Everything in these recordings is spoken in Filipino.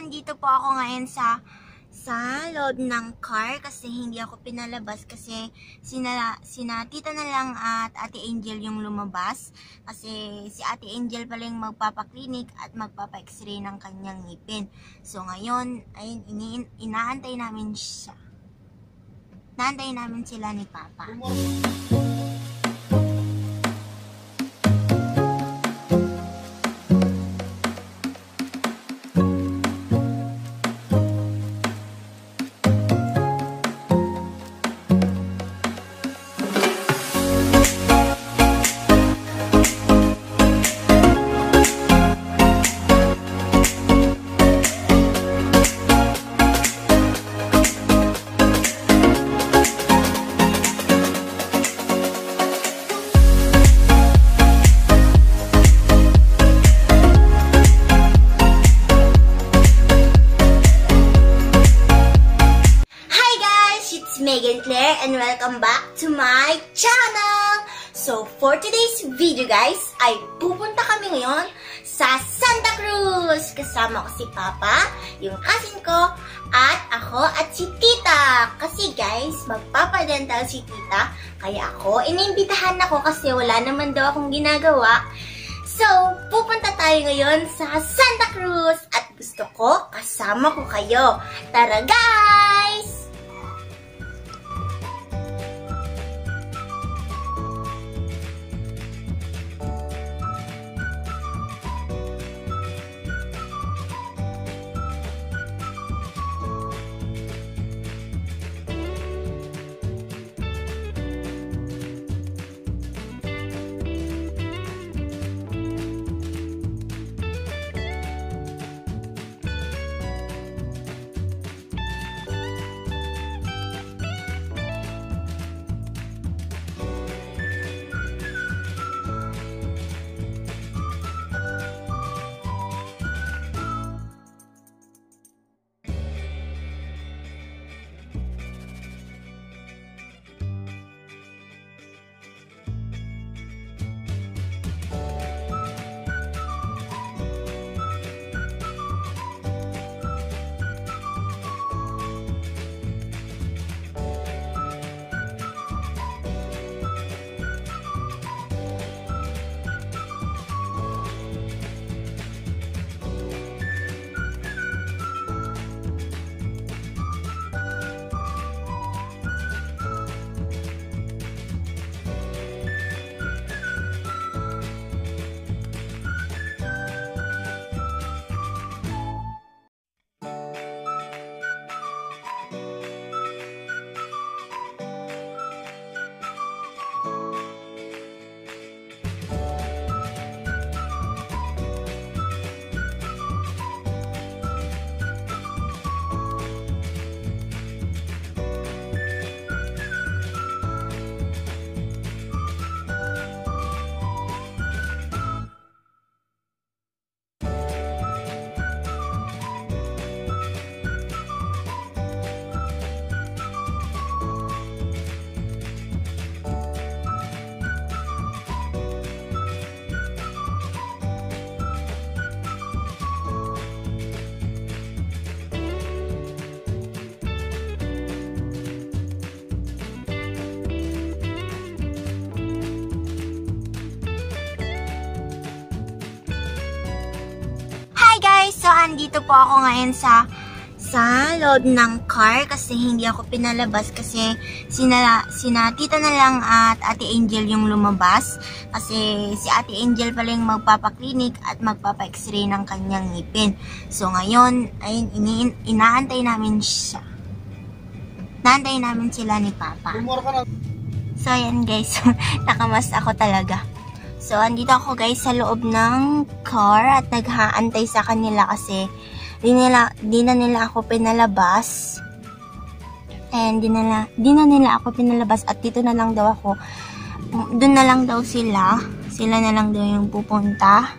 andito po ako ngayon sa loob ng car kasi hindi ako pinalabas kasi sina tita na lang at Ate Angel yung lumabas kasi si Ate Angel pala yung magpapaklinik at magpapa-x-ray ng kanyang ngipin. So ngayon, ayun, inaantay namin siya. Naantay namin sila ni Papa. Megan Claire and welcome back to my channel! So for today's video guys, ay pupunta kami ngayon sa Santa Cruz! Kasama ko si Papa, yung cousin ko, at ako at si Tita. Kasi guys, magpapadental si Tita, kaya ako inimbitahan ako kasi wala naman daw akong ginagawa. So, pupunta tayo ngayon sa Santa Cruz at gusto ko kasama ko kayo. Tara guys! So, andito po ako ngayon sa loob ng car kasi hindi ako pinalabas kasi sina tita na lang at Ate Angel yung lumabas kasi si Ate Angel pala yung magpapaklinik at magpapa-x-ray ng kanyang ngipin. So, ngayon, ayun, inaantay namin siya. Naantay namin sila ni Papa. So, ayan guys, nakamas ako talaga. So, andito ako guys sa loob ng car at naghaantay sa kanila kasi di na nila ako pinalabas. And di na nila ako pinalabas at dito na lang daw ako. Doon na lang daw sila. Sila na lang daw yung pupunta.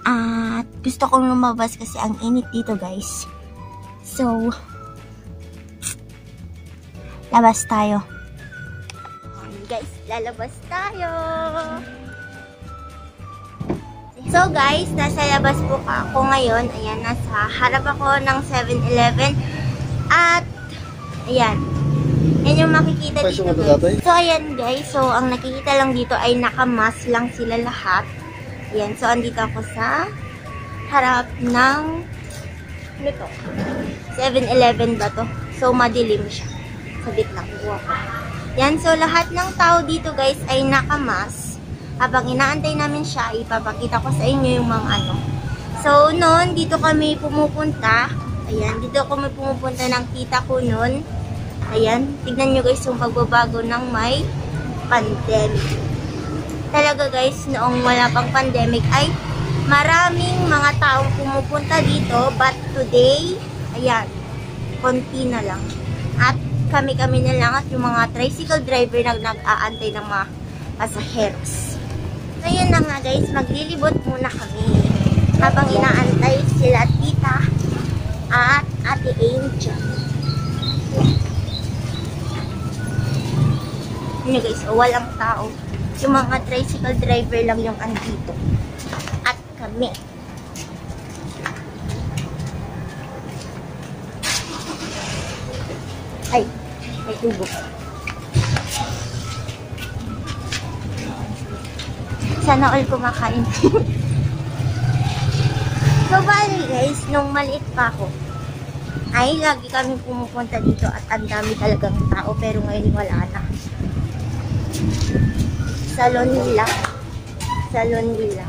At gusto kong lumabas kasi ang init dito guys. So, labas tayo. Guys, lalabas tayo. So guys, nasa labas po ako ngayon. Ayan, nasa harap ako ng 7-Eleven. At, ayan. Yan yung makikita dito. So ayan guys, so ang nakikita lang dito ay nakamas lang sila lahat. Ayan, so andito ako sa harap ng ano to? 7-Eleven ba to? So madilim siya. Sabit lang. Yan, so lahat ng tao dito guys ay nakamas. Habang inaantay namin siya, ipapakita ko sa inyo yung mga ano. So noon, dito kami pumupunta. Ayan, dito kami pumupunta ng tita ko noon. Ayan, tignan nyo guys yung pagbabago ng may pandemic. Talaga guys, noong wala pang pandemic ay maraming mga taong pumupunta dito. But today, ayan, konti na lang. At kami-kami na lang at yung mga tricycle driver na nag-aantay ng mga pasaheros. So yun na nga guys, maglilibot muna kami. Habang inaantay sila tita at Ate Angel. Yun guys, walang tao. Yung mga tricycle driver lang yung andito. At kami. Ay, may tubo. Sana all kumakain. So, bali guys, nung maliit pa ako, ay lagi kami pumupunta dito at ang dami talagang tao. Pero ngayon wala na. Salon nila. Salon nila.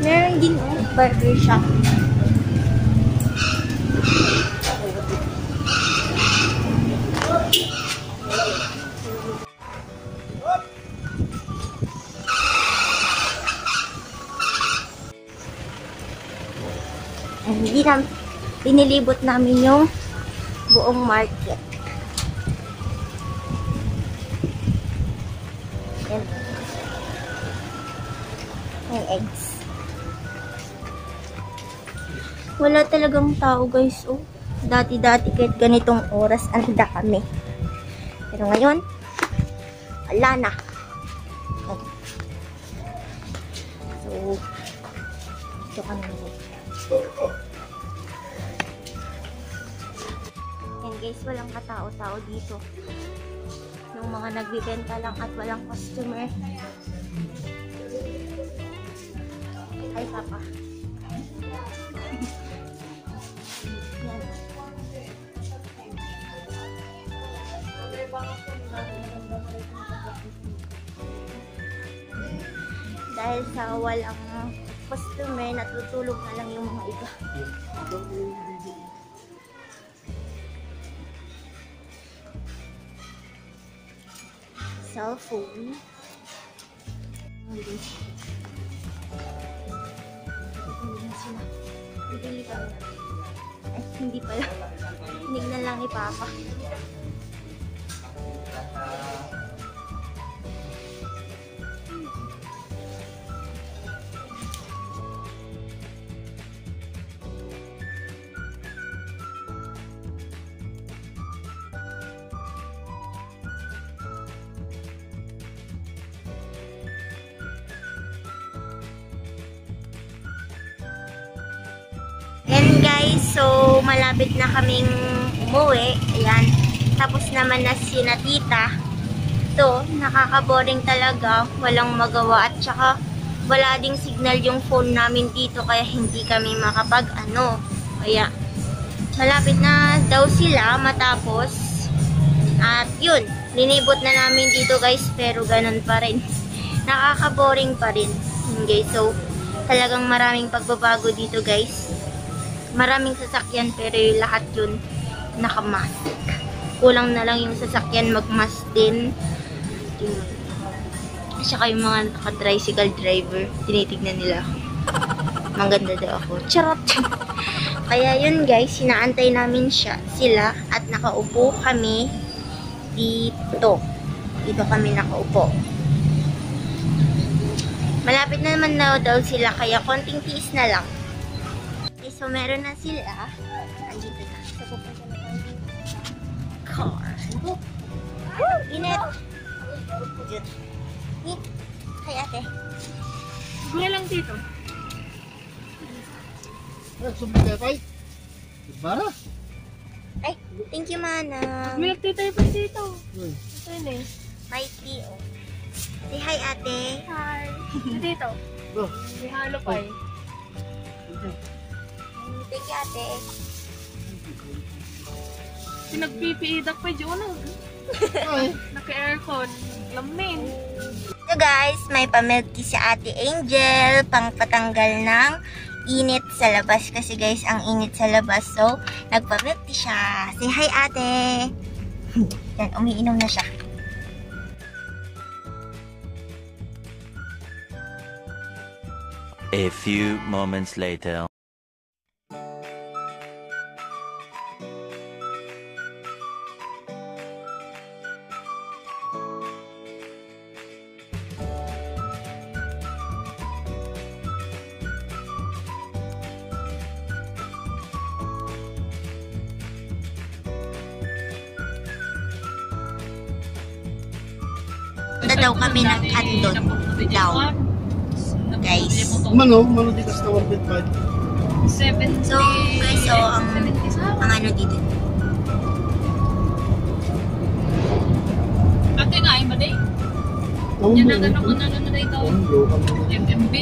Meron din barber shop. Hindi na pinilibot namin yung buong market. Yan. May eggs. Wala talagang tao guys. Oh. Dati-dati kahit ganitong oras anda kami. Pero ngayon, wala na. So, ito kami. Yan guys, walang katao-tao dito. Yung mga nagbibenta lang at walang customer. Ay, papa. Yan. Dahil sa walang customer, natutulog na lang yung mga iba. Cellphone. Bibili kami. Ay, hindi pala. Hinignan lang ni Papa. Yan guys, so malapit na kaming umuwi. Ayan. Tapos naman na si tita. So, nakaka-boring talaga. Walang magawa at saka wala ding signal yung phone namin dito kaya hindi kami makapag-ano. Kaya malapit na daw sila matapos. At yun, linibot na namin dito guys pero ganun pa rin. Nakaka-boring pa rin. Guys, so talagang maraming pagbabago dito guys. Maraming sasakyan pero yung lahat yun nakamask. Kulang na lang yung sasakyan magmask din. Saka yung mga naka-tricycle driver, tinitignan nila ako. Maganda daw ako. Charot! Kaya yun guys, sinaantay namin sila at nakaupo kami dito. Dito kami nakaupo. Malapit na naman daw sila kaya konting tiis na lang. Okay, so meron na sila. Andito na. So pupunta na tayo sa car. Woo! Init! cute. Hi, ate. Bigay lang dito. Sumbay. Bara? Ay, thank you, Manang. Milk tea tayo pa dito. Ito yun eh. My tea, oh. Say hi, ate. Hi. Dito. Oh. May halo pa eh. Thank you, ate. Pinagpipiidak pa dyan. Ay. Naka-aircon. Lamin. So guys, may pa-milk tea si Ate Angel, pang patanggal ng init sa labas. Kasi guys, ang init sa labas. So, nagpa-milk tea siya. Say hi, ate. Yan, umiinom na siya. A few moments later. Punta daw kami ng Andon. Daw. Guys. Mano dito sa 1.5. 70. So, guys, so, ang ano dito. Ate nga, ay maday. Yan na gano'n ko na dito. MMB.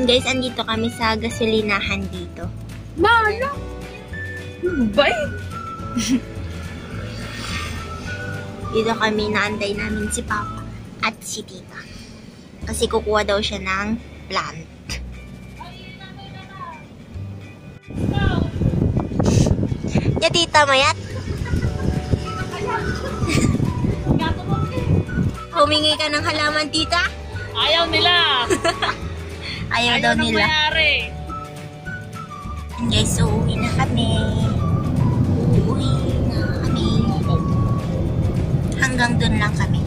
Guys, andito kami sa gasolinahan dito. Mala! Bay! Dito kami, naantay namin si Papa at si Tita. Kasi kukuha daw siya ng plant. Ya, Tita, mayat. Humingi ka ng halaman, Tita? Ayaw nila! Ayaw daw nila. Mayari. And guys, so uuwi na kami. Uuwi na kami. Hanggang dun lang kami.